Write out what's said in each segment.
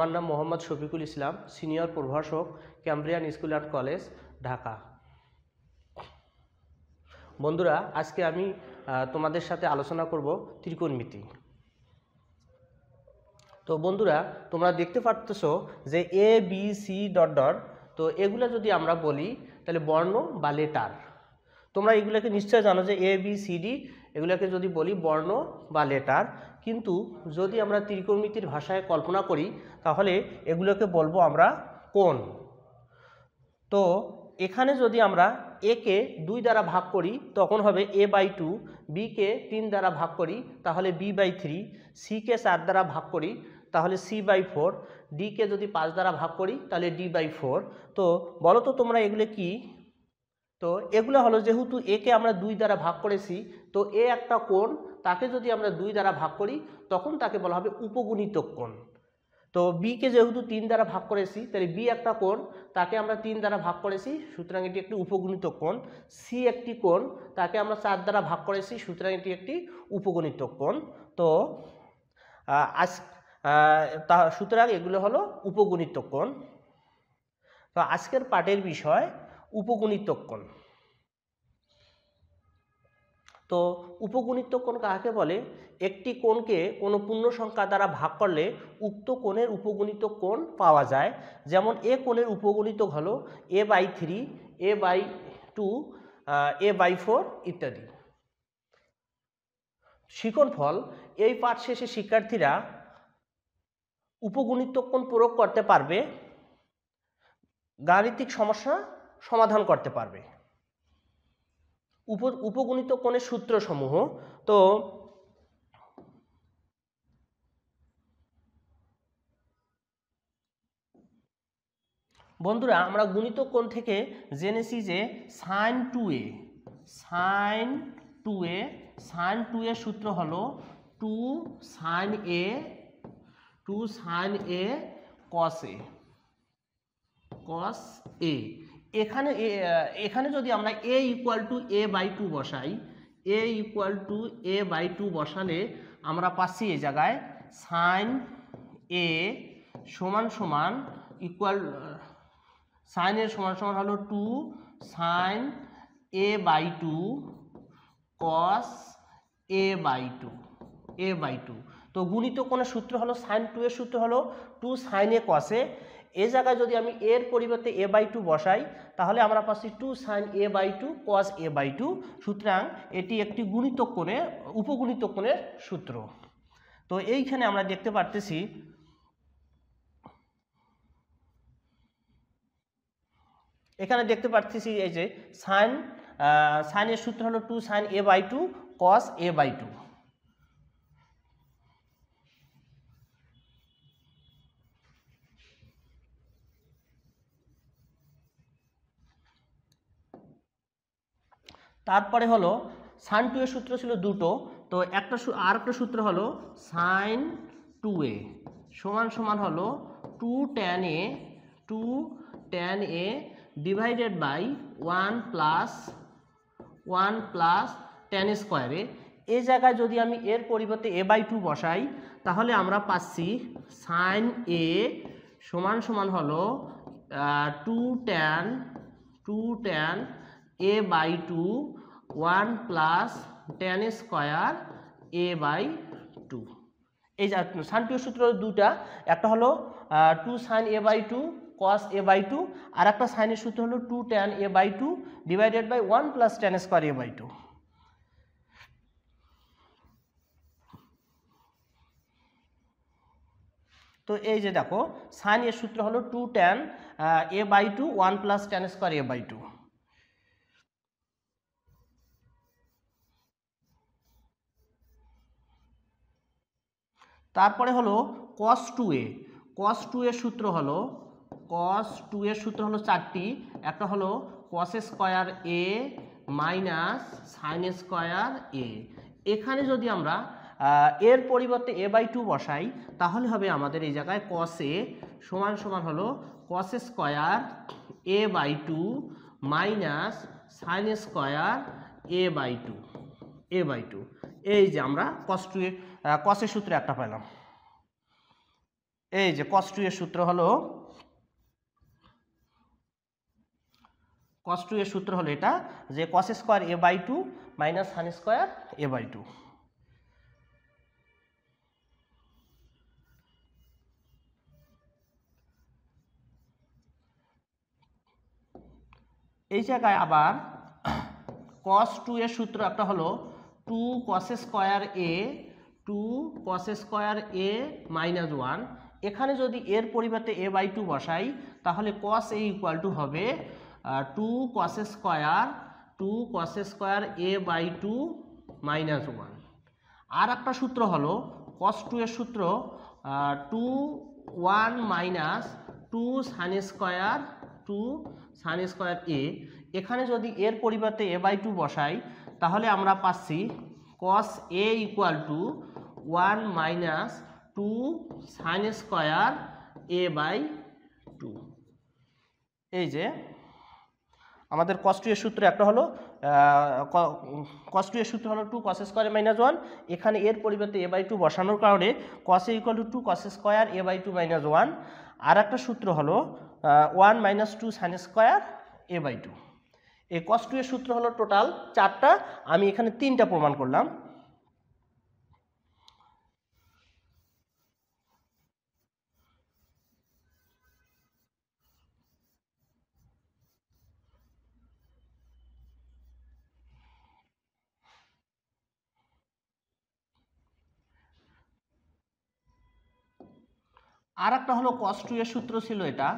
আমার নাম মোহাম্মদ শফিকুল ইসলাম, সিনিয়র প্রভাষক, Cambrian school and college, Dhaka. বন্ধুরা, আজকে আমি তোমাদের সাথে আলোচনা করব ত্রিকোণমিতি। তো বন্ধুরা, তোমরা দেখতে পাচ্ছো যে A B C dot dot, তো এগুলো যদি আমরা বলি তাহলে বর্ণ বা লেটার। তোমরা এগুলোকে নিশ্চয় জানো যে এ বি সি ডি এগুলোকে যদি বলি বর্ণ বা লেটার, কিন্তু যদি আমরা ত্রিকোণমিতির ভাষায় কল্পনা করি তাহলে এগুলোকে বলবো আমরা কোণ। তো এখানে যদি আমরা এ কে 2 দ্বারা ভাগ করি তখন হবে a/2, বি কে 3 দ্বারা ভাগ করি তাহলে b/3, সি কে 4 দ্বারা ভাগ করি তাহলে c/4, ডি কে যদি 5 দ্বারা ভাগ করি তাহলে d/4। তো বলো তো তোমরা এগুলো কি? তো এগুলো হলো, যেহেতু এ কে আমরা 2 দ্বারা ভাগ করেছি, তো এ একটা কোণ, তাকে যদি আমরা 2 দ্বারা ভাগ করি তখন তাকে বলা হবে উপগুণিতক কোণ। তো বি কে যেহেতু 3 দ্বারা ভাগ করেছি, তাহলে বি একটা কোণ, তাকে আমরা 3 দ্বারা ভাগ করেছি, সুতরাং এটি একটি উপগুণিতক কোণ। সি একটি কোণ, তাকে আমরা 4 দ্বারা ভাগ করেছি, সুতরাং এটি একটি উপগুণিতক কোণ। তো সুতরাং এগুলো হলো উপগুণিতক কোণ। তো আজকের পাঠের বিষয় উপগুণিতক কোণ। তো উপগুণিতক কোণ কাকে বলে? একটি কোণকে কোনো পূর্ণ সংখ্যা দ্বারা ভাগ করলে উক্ত কোণের উপগুণিতক কোণ পাওয়া যায়। যেমন এ কোণের উপগুণিতক হলো a/3, a/2, a/4 ইত্যাদি। শিক্ষণফল: এই পাঠ শেষে শিক্ষার্থীরা উপগুণিতক কোণ প্রয়োগ করতে পারবে, গাণিতিক সমস্যা সমাধান করতে পারবে। উপগুণিতক কোণের সূত্রসমূহ: তো বন্ধুরা, আমরা গুণিতক কোণ থেকে জেনেছি যে sin 2a, sin 2a সূত্র হলো 2 sin a cos a। এখানে যদি আমরা a = a/2 বসাই, বসালে আমরা পাচ্ছি এই জায়গায় sin a সমান sin এর সমান হলো 2 sin a/2 cos a/2। তো গুণিতক কোণের সূত্র হলো sin 2 এর সূত্র হলো 2 sin a cos a। এই জায়গায় যদি আমি এর পরিবর্তে a/2 বসাই তাহলে আমরা পাচ্ছি 2 sin a/2 cos a/2। সুতরাং এটি একটি গুণিতক কোণের উপগুণিতক কোণের সূত্র। তো এইখানে আমরা দেখতে পারতেছি এই যে sin এর সূত্র হলো 2 sin a/2 cos a/2। তারপরে হলো sin 2 এর সূত্র ছিল দুটো, তো আরেকটা সূত্র হলো sin 2a সমান হলো 2 tan a divided by 1 plus tan square a। এই জায়গায় যদি আমি এর পরিবর্তে a/2 বসাই তাহলে আমরা পাচ্ছি sin a সমান হলো 2 tan a/2 1 plus tan square a/2। এই যে sin 2 এর সূত্র দুটা, একটা হলো 2 sin a/2 cos a/2, আর একটা sin এর সূত্র হলো 2 tan a/2 divided by 1 plus tan square a/2। তো এই যে দেখো, sin এর সূত্র হলো 2 tan a/2 1 plus tan square a/2। তারপরে হলো cos 2a। এর সূত্র হলো 4টি। একটা হলো cos square a minus sin square a। এখানে যদি আমরা এর পরিবর্তে a/2 বসাই তাহলে হবে আমাদের এই জায়গায় cos a সমান হলো cos square a/2 minus sin square a/2। এই যে আমরা cos এর সূত্র একটা পেলাম। এই যে cos 2 এর সূত্র হলো এটা যে cos square a/2 minus sin square a/2। এই জায়গায় আবার cos 2 এর সূত্র একটা হলো 2 cos স্কয়ার a মাইনাস 1। এখানে যদি এর পরিবর্তে a/2 বসাই তাহলে cos a ইকুয়াল টু হবে 2 cos স্কয়ার a/2 মাইনাস 1। আর একটা সূত্র হলো cos 2 এর সূত্র 1 মাইনাস 2 sin স্কয়ার a। এখানে যদি এর পরিবর্তে a/2 বসাই তাহলে আমরা পাচ্ছি cos a equal two 1 minus 2 sin square a/2। এই যে আমাদের cos 2 এর সূত্র একটা হলো cos 2 এর সূত্র হলো 2 cos স্কয়ার মাইনাস 1। এখানে এর পরিবর্তে a/2 বসানোর কারণে cos a equal to 2 cos square a/2 minus 1। আর একটা সূত্র হলো 1 মাইনাস 2 sin স্কয়ার a/2। এই cos 2 এর সূত্র হলো টোটাল 4টা, আমি এখানে 3টা প্রমাণ করলাম। আর একটা হলো cos 2 এর সূত্র ছিল এটা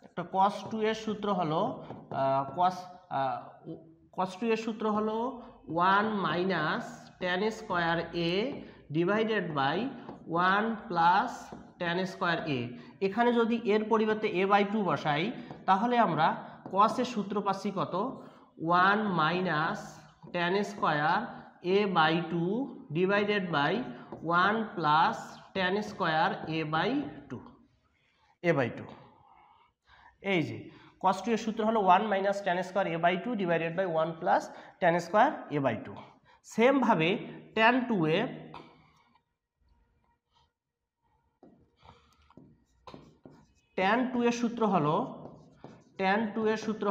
একটা cos 2 এর সূত্র হলো cos 2 এর সূত্র হলো 1 minus tan square a divided by 1 plus tan square a। এখানে যদি এর পরিবর্তে a/2 বসাই তাহলে আমরা cos এর সূত্র পাচ্ছি কত 1 minus tan square a/2 divided by 1 plus tan square a/2। এই যে cos 2 এর সূত্র হলো 1 minus tan square a/2 divided by 1 plus tan square a/2। Same ভাবে tan 2 এর সূত্র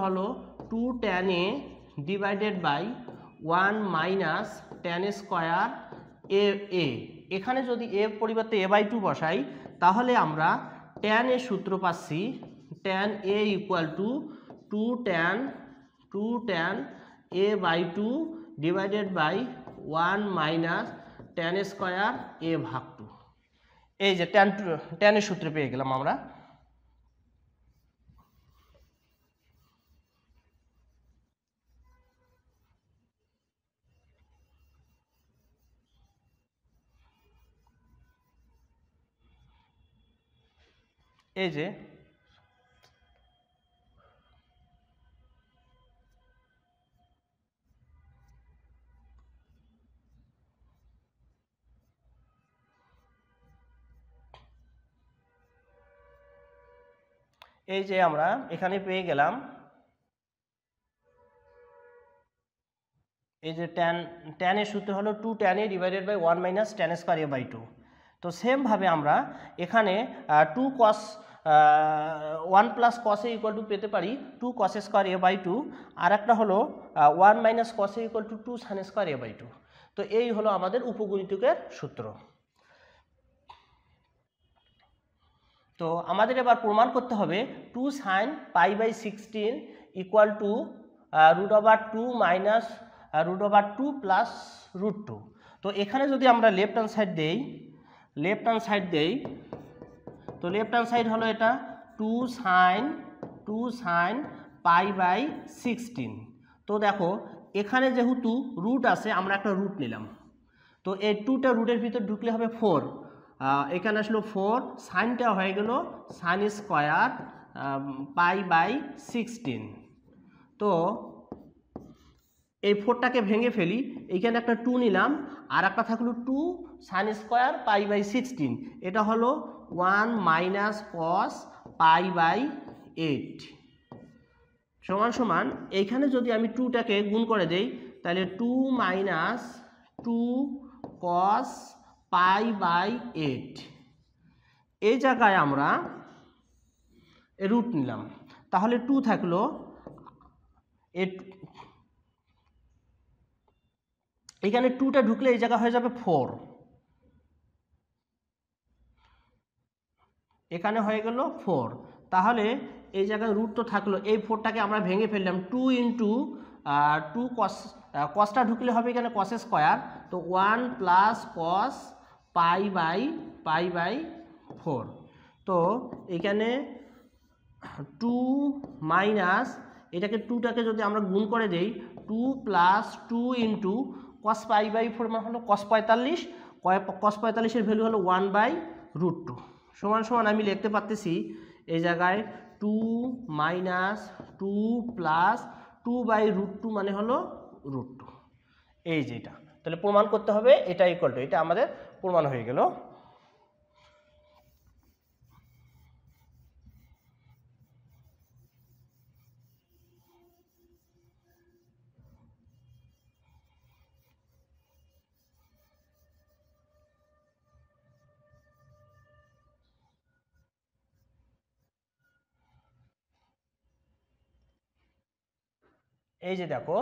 হলো 2 tan a divided by 1 minus tan square a। এখানে যদি a পরিবর্তে a/2 বসাই তাহলে আমরা tan এর সূত্র পাচ্ছি tan a equal to 2 tan a/2 divided by 1 minus tan square a/2। এই যে tan এর সূত্র পেয়ে গেলাম আমরা। এই যে আমরা এখানে পেয়ে গেলাম এই যে tan এর সূত্র হলো 2 tan a divided by 1 minus tan square a/2। তো সেম ভাবে আমরা এখানে 2 cos 1 plus cos a equal to পেতে পারি 2 cos স্কয়ার a/2। আর একটা হলো 1 minus cos a equal to 2 sin square a/2। তো এই হলো আমাদের উপগুণিতকের সূত্র। তো আমাদের এবার প্রমাণ করতে হবে 2 sin π/16 equal to √2 minus √2 plus √2। তো এখানে যদি আমরা লেফট হ্যান্ড সাইড দেই তো লেফট হ্যান্ড সাইড হলো এটা 2 sin π/16। তো দেখো এখানে যেহেতু রুট আছে আমরা একটা রুট নিলাম, তো এই 2টা রুটের ভিতর ঢুকলে হবে 4। এখানে আসলো 4, সাইনটা হয়ে গেল sin স্কয়ার π/16। তো এই 4টাকে ভেঙে ফেলি, এইখানে একটা 2 নিলাম আর একটা থাকলো 2 sin স্কয়ার π/16। এটা হলো 1 মাইনাস cos π/8 সমান সমান এইখানে যদি আমি 2টাকে গুণ করে দেই তাহলে 2 মাইনাস 2 cos π/8। এই জায়গায় আমরা রুট নিলাম, তাহলে 2 থাকলো, এখানে 2টা ঢুকলে এই জায়গা হয়ে যাবে 4, এখানে হয়ে গেল 4। তাহলে এই জায়গায় রুট তো থাকলো, এই 4টাকে আমরা ভেঙে ফেললাম, 2 ইন্টু 2 কসটা ঢুকলে হবে এখানে কস স্কোয়ার, তো 1 প্লাস কস পাই বাই 4। তো এখানে 2 মাইনাস এটাকে 2টাকে যদি আমরা গুণ করে দেই, 2 plus 2 into cos pi by 4 মানে হলো কস 45, কস 45-এর ভ্যালু হলো 1/√2 সমান সমান আমি লিখতে পারতেছি এই জায়গায় 2 মাইনাস 2 প্লাস 2/√2 মানে হলো √2, এই যেটা। তাহলে প্রমাণ করতে হবে এটা ইকুয়াল টু, এটা আমাদের প্রমাণ হয়ে গেল। এই যে দেখো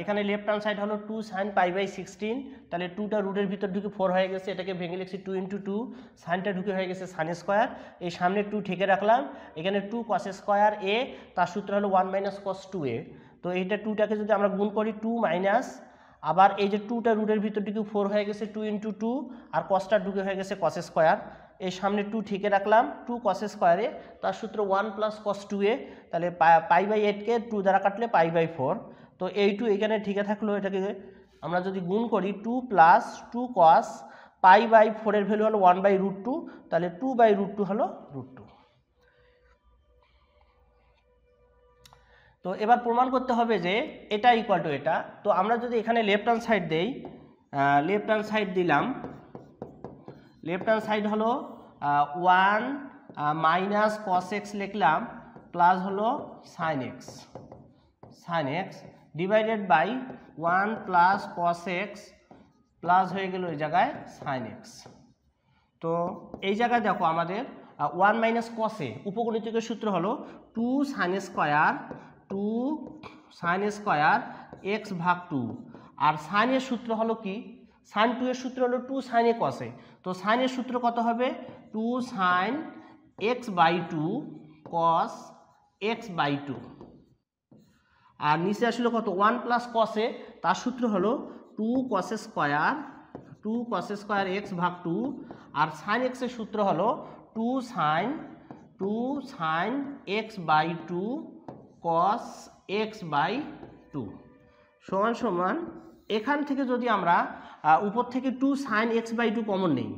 এখানে লেফট হ্যান্ড সাইড হলো 2 sin π/16, তাহলে 2টা রুটের ভিতর ঢুকে 4 হয়ে গেছে, এটাকে ভেঙে লিখছি 2 ইন্টু 2, সাইনটা ঢুকে হয়ে গেছে সাইন স্কোয়ার, এই সামনে 2 ঠেকে রাখলাম, এখানে 2 cos স্কোয়ার এ, তার সূত্র হলো 1 - cos 2a। তো এইটা 2টাকে যদি আমরা গুণ করি 2 মাইনাস, আবার এই যে 2টা রুটের ভিতর ঢুকে 4 হয়ে গেছে 2 ইন্টু 2, আর কসটা ঢুকে হয়ে গেছে cos স্কোয়ার, এই সামনে 2 ঠেকে রাখলাম, 2 cos স্কোয়ারে, তার সূত্র 1 + cos 2a, তাহলে π/8কে 2 দ্বারা কাটলে π/4। তো এই 2 এখানে ঠিকে থাকলো, এটাকে আমরা যদি গুণ করি 2 + 2 cos π/4 এর ভ্যালু হলো 1/√2, তাহলে 2/√2 হলো √2। তো এবার প্রমাণ করতে হবে যে এটা ইকুয়াল টু এটা। তো আমরা যদি এখানে লেফট হ্যান্ড সাইড দেই, লেফট হ্যান্ড সাইড দিলাম, লেফট হ্যান্ড সাইড হলো 1 মাইনাস cos x লিখলাম, প্লাস হলো sin x divided by 1 plus cos x plus হয়ে গেল এই জায়গায় sin x। তো এই জায়গায় দেখো আমাদের 1 মাইনাস cos এ উপগণিতকের সূত্র হলো 2 sin স্কোয়ার x ভাগ 2, আর sin এর সূত্র হলো কি, sin 2 এর সূত্র হলো 2 sin a cos a। তো sin এর সূত্র কত হবে, 2 sin x/2 cos x/2, আর নিচে আসলে কত 1 প্লাস cos a, তার সূত্র হলো 2 cos স্কোয়ার x ভাগ 2, আর sin x এর সূত্র হলো 2 sin x/2 cos x/2 সমান সমান, এখান থেকে যদি আমরা উপর থেকে 2 sin x/2 কমন নেই,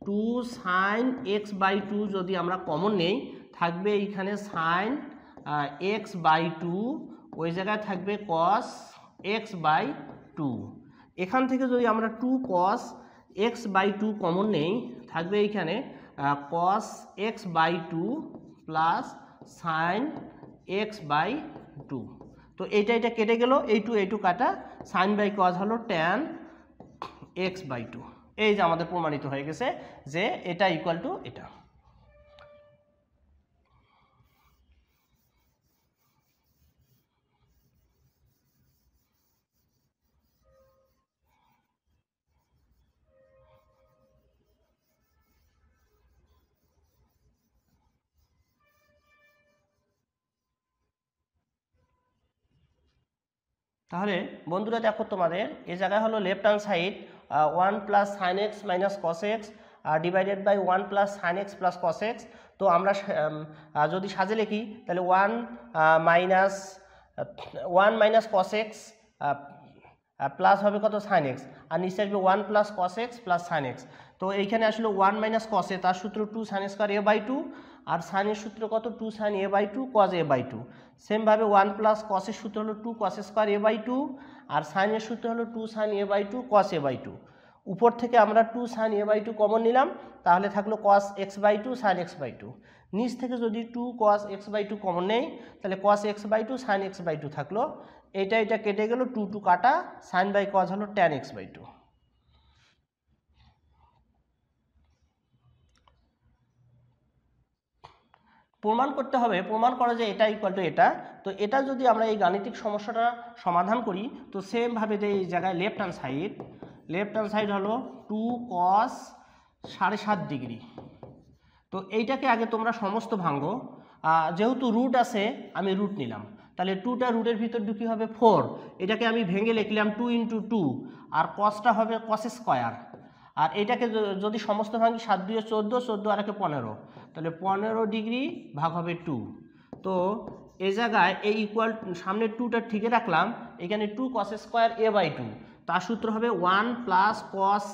2 sin x/2 যদি আমরা কমন নেই, থাকবে এইখানে sin x/2, ওই জায়গায় থাকবে cos x/2। এখান থেকে যদি আমরা 2 cos x/2 কমন নেই, থাকবে এইখানে cos x/2 plus sin x/2। তো এটা কেটে গেল, এই 2 কাটা, sin বাই cos হলো tan x/2। এই যে আমাদের প্রমাণিত হয়ে গেছে যে এটা ইকুয়াল টু এটা। তাহলে বন্ধুরা দেখো, তোমাদের এই জায়গায় হলো left hand side 1 plus sine x minus cos x divided by 1 plus sine x plus cos x. তো আমরা যদি সাজে লিখি তাহলে 1 মাইনাস কস এক্স প্লাস হবে কত সাইন এক্স, আর নিচে আসবে 1 plus cos x plus sine x. তো এইখানে আসলে 1 মাইনাস কস এ, তার সূত্র 2 সাইন স্কোয়ার a/2, আর সাইনের সূত্র কত 2 সাইন a/2 cos a/2। সেমভাবে 1 প্লাস কসের সূত্র হলো 2 cos স্কোয়ার a/2, আর সাইনের সূত্র হলো 2 সাইন a/2 cos a/2। উপর থেকে আমরা 2 সাইন a/2 কমন নিলাম, তাহলে থাকলো cos x/2 সাইন x/2। নিচ থেকে যদি 2 cos x/2 কমন নেই, তাহলে cos x/2 সাইন x/2 থাকলো। এটা কেটে গেল, 2 কাটা, সাইন বাই cos হলো tan x/2। প্রমাণ করতে হবে, প্রমাণ করা যে এটা ইকুয়াল টু এটা। তো এটা যদি আমরা এই গাণিতিক সমস্যাটা সমাধান করি তো সেমভাবে যে এই জায়গায় লেফট হ্যান্ড সাইড হলো 2 cos 7.5 ডিগ্রি। তো এইটাকে আগে তোমরা সমস্ত ভাঙো, যেহেতু রুট আছে আমি রুট নিলাম, তাহলে 2টা রুটের ভিতর ঢুকি হবে 4, এটাকে আমি ভেঙে লিখলাম 2 × 2, আর কসটা হবে কস স্কোয়ার। আর এটাকে যদি সমস্ত ভাঙি 7 × 2 = 14, 14 আর 15, তাহলে 15 ডিগ্রি ভাগ হবে 2। তো এই জায়গায় এই ইকুয়াল সামনে 2টা ঠিকই রাখলাম, এখানে 2 cos স্কোয়ার a/2, তার সূত্র হবে 1 + cos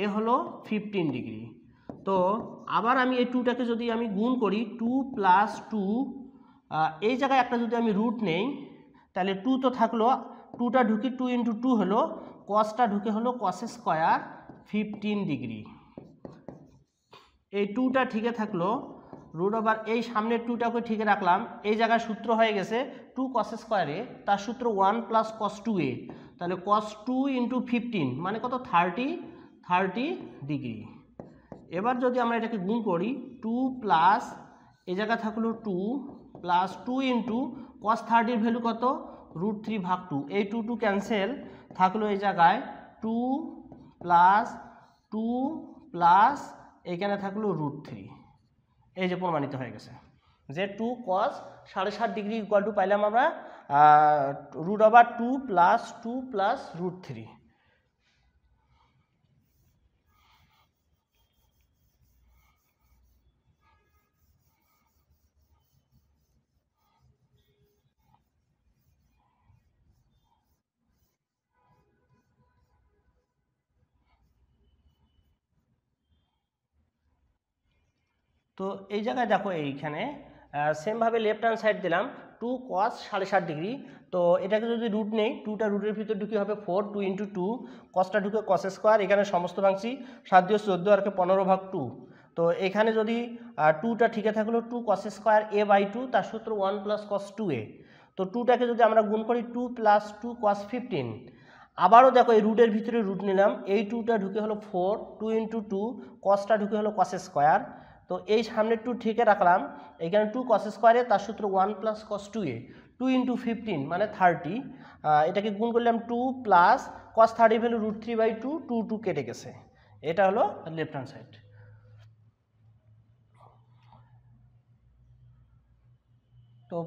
a হলো 15 ডিগ্রি। তো আবার আমি এই 2টাকে যদি আমি গুণ করি 2 + 2, এই জায়গায় একটা যদি আমি রুট নেই তাহলে 2 তো থাকলো, 2টা ঢুকি 2 × 2 হলো, কসটা ঢুকে হলো cos স্কোয়ার 15 ডিগ্রি। এই 2টা ঠিকই থাকলো, রুট ওভার এই সামনের 2টাকে ঠিকই রাখলাম, এই জায়গায় সূত্র হয়ে গেছে 2 cos স্কোয়ারে, তার সূত্র 1 + cos 2a, তাহলে cos 2 × 15 মানে কত 30 ডিগ্রি। এবার যদি আমরা এটাকে গুণ করি 2 প্লাস এই জায়গা থাকলো 2 + 2 × cos 30 ভ্যালু কত √3/2, এই 2 2 ক্যান্সেল, থাকলো এই জায়গায় 2 + 2 প্লাস এখানে থাকলো √3। এই যে প্রমাণিত হয়ে গেছে যে 2 cos 7.5 ডিগ্রি ইকুয়াল টু পাইলাম আমরা √2 + 2 + √3। তো এই জায়গায় দেখো এইখানে সেমভাবে লেফট হ্যান্ড সাইড দিলাম 2 cos 7.5 ডিগ্রি। তো এটাকে যদি রুট নেই, 2টা রুটের ভিতর ঢুকি হবে 4, 2 × 2, কসটা ঢুকে cos স্কোয়ার, এখানে সমস্ত ভাঙছি 7 × 14 আর 15/2। তো এখানে যদি 2টা ঠিকই থাকলো 2 cos স্কোয়ার a/2, তার সূত্র 1 + cos 2a। তো 2টাকে যদি আমরা গুণ করি 2 + 2 cos 15, আবারও দেখো এই রুটের ভিতরে রুট নিলাম, এই 2টা ঢুকে হলো 4, 2 × 2, কসটা ঢুকে হলো cos স্কোয়ার। তো এই সামনের 2 ঠিকই রাখলাম, এখানে 2 cos স্কোয়ারে, তার সূত্র 1 + cos 2a, 2 × 15 মানে 30, এটাকে গুণ করলাম 2 প্লাস cos 30 ভ্যালু √3/2, 2 2 কেটে গেছে। এটা হলো লেফট হ্যান্ড সাইড। তো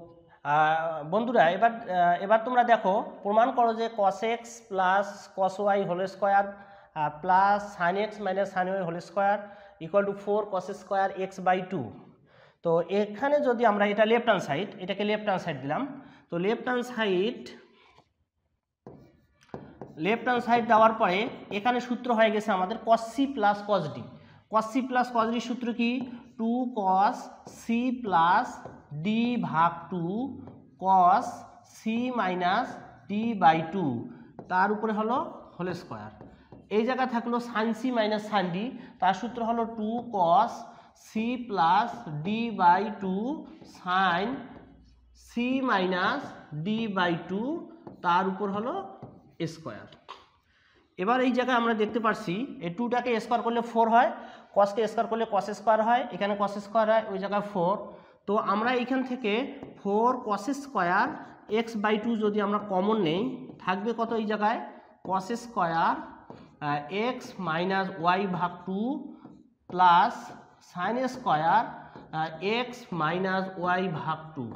বন্ধুরা এবার তোমরা দেখো, প্রমাণ করো যে cos x + cos y whole square plus sin x - sin y whole square equal to 4 cos square x/2। তো এখানে যদি আমরা এটা লেফট হ্যান্ড সাইড, এটাকে লেফট হ্যান্ড সাইড দিলাম, তো লেফট হ্যান্ড সাইড দেওয়ার পরে এখানে সূত্র হয়ে গেছে আমাদের cos c + cos d। cos c + cos d সূত্র কি 2 cos c + d/2 cos c - d/2, তার উপরে হলো হোল স্কোয়ার। এই জায়গা থাকলো sin c - sin d, তার সূত্র হলো 2 cos c + d/2 sin c - d/2, তার উপর হলো স্কোয়ার। এবার এই জায়গায় আমরা দেখতে পাচ্ছি এই 2টাকে স্কোয়ার করলে 4 হয়, cosকে স্কোয়ার করলে cos স্কোয়ার হয়, এখানে cos স্কোয়ার হয়, ওই জায়গায় 4। তো আমরা এইখান থেকে 4 cos স্কোয়ার x/2 যদি আমরা কমন নেই, থাকবে কত এই জায়গায় cos square x - y/2 plus sin square x - y/2।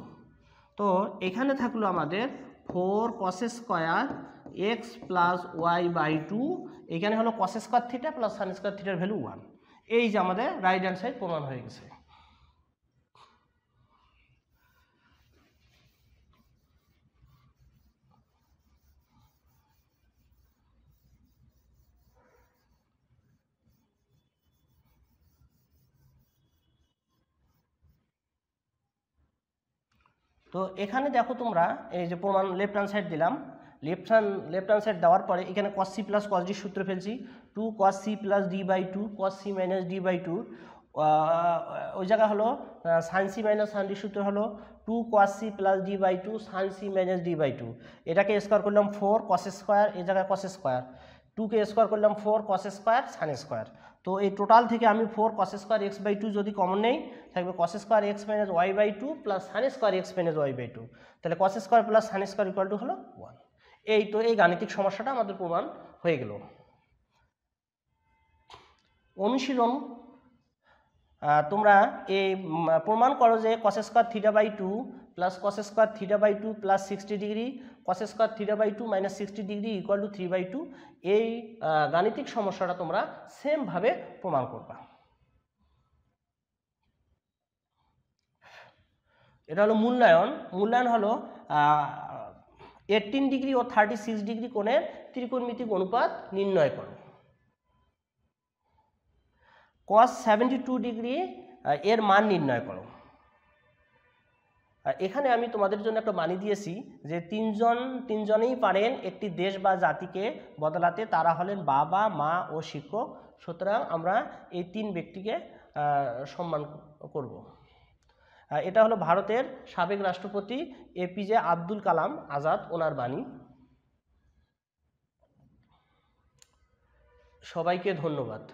তো এখানে থাকলো আমাদের 4 cos স্কোয়ার x + y/2, এখানে হলো cos square theta plus sin square থিটার ভ্যালু 1। এই যে আমাদের রাইট হ্যান্ড সাইড প্রমাণ হয়ে গেছে। তো এখানে দেখো তোমরা এই যে প্রমাণ লেফট হ্যান্ড সাইড দিলাম, লেফট হ্যান্ড সাইড দেওয়ার পরে এখানে cos c + cos d সূত্র ফেলছি, 2 cos c + d/2 cos c - d/2, ওই জায়গা হলো sin c - sin d সূত্র হলো 2 cos c + d/2 sin c - d/2। এটাকে স্কোয়ার করলাম 4 cos স্কোয়ার, এই জায়গায় cos স্কোয়ার, 2কে স্কোয়ার করলাম 4 cos স্কোয়ার sin স্কোয়ার, তো এই টোটাল থেকে আমি 4 cos স্কোয়ার এক্স বাই 2 যদি কমন নেই থাকবে cos square x minus y by 2 plus sine square x minus y by 2, তাহলে cos square plus sine square equal to হলো 1। এই তো এই গাণিতিক সমস্যাটা আমাদের প্রমাণ হয়ে গেল। অনুশীলন, তোমরা এই প্রমাণ করো যে cos square theta by 2 plus cos square theta by 2 plus 60 degree cos square theta by 2 minus 60 degree equal to 3/2। এই গাণিতিক সমস্যাটা তোমরা সেমভাবে প্রমাণ করবা। এটা হলো মূল্যায়ন। মূল্যায়ন হলো 18 ডিগ্রি ও 36 ডিগ্রি কোণের ত্রিকোণমিতিক অনুপাত নির্ণয় করো। cos 72 ডিগ্রি এর মান নির্ণয় করো। এখানে আমি তোমাদের জন্য একটা বানি দিয়েছি যে তিনজনেই পারেন একটি দেশ বা জাতিকে বদলাতে, তারা হলেন বাবা, মা ও শিক্ষক। সুতরাং আমরা এই 3 ব্যক্তিকে সম্মান করব। এটা হলো ভারতের সাবেক রাষ্ট্রপতি এপিজে আব্দুল কালাম আজাদ, ওনার বাণী। সবাইকে ধন্যবাদ।